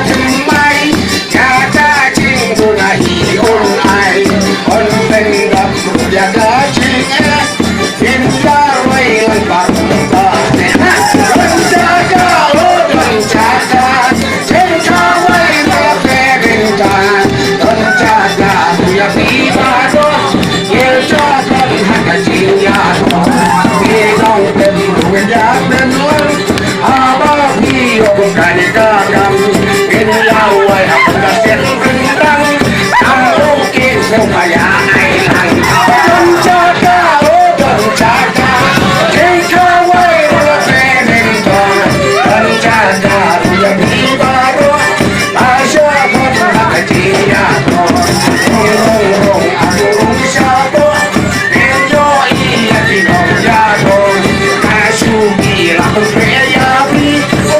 ทำไมอยากได้จริงดูนะอีอุ่นไอคนเป็นกับอยากได้จริงกินได้ไว้มันปักตาเนี่ยคนจะก้าวคนจะก้าวเช่นข้าวไว้มาแพ้เป็นตาคนจะก้าวอย่าปีบาดเยี่ยมจ้าคนหักจริงยาทองพี่น้องเป็นวิญญาณเป็นล้วนอาบ้าพี่ยกกันกากำกินเหล้าไว้หักกระเซ็นเป็นรังทำโอ้กินเส้นพยาไอ้หลังคนจะก้าวคนจะก้าวเช่นข้าวไว้มาแพ้เป็นตาคนจะก้าวอย่าปีบาดมาเชื่อคนหักจริงยาทองพี่น้องรงอายุรุ่งชาโตเป็นย่อยพี่น้องยาทองอาชูบีหลังเพียยาพี่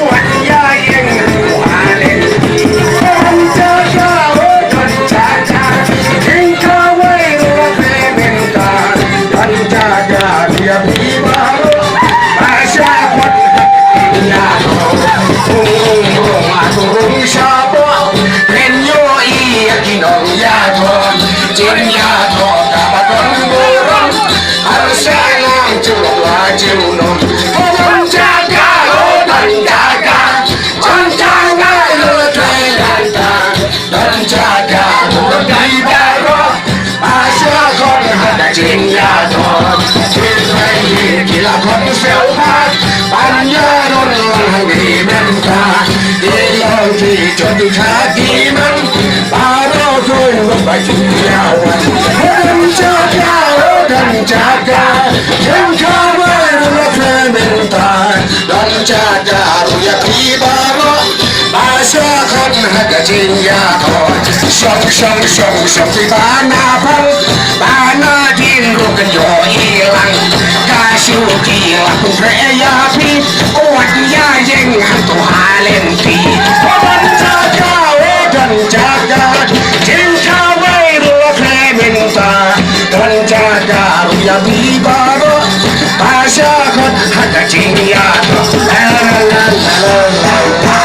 วันยาเย็นหัวเล่นคนจะก้าวคนจะก้าวทิ้งข้าไว้รักเป็นตาคนจะก้าวอย่าพี่บารุมาเชื่อคนหักจริงยาทองรุ่งอายุรุ่งชาโตเป็นย่อยพี่น้องยาทองจริงยาทองกับต้นโบราณอาเซียนจุลวาจุลนคนจะก้าวคนจะก้าวคนจะก้าวเลือดไหลตาคนจะก้าวคนใจบารุอาเซียนคนหักจริงยาทองที่ไทยกีฬาคนเสียวพัดปัญญาโดนหลังดีเป็นตาดีลองที่จดชาดีมันปาเราคุยว่าไปถึงยาววันคนจะก้าวคนจะก้าวฉันข้าไว้รักเธอเป็นตาคนจะก้าวอย่าพี่บารุมาเชื่อคนหักจริงยาทองส่งที่บ้านนาพังบ้านนาที่รูกันอยู่อีหลังกาชูที่หลังเรียพี่วัดยาเย็งตัวหาเล่นทีคนจะก้าวคนจะก้าวจริงข้าไว้รักเธอเป็นตาคนจะก้าวอย่าพี่บารุมาเชื่อคนหักจริงยาทอง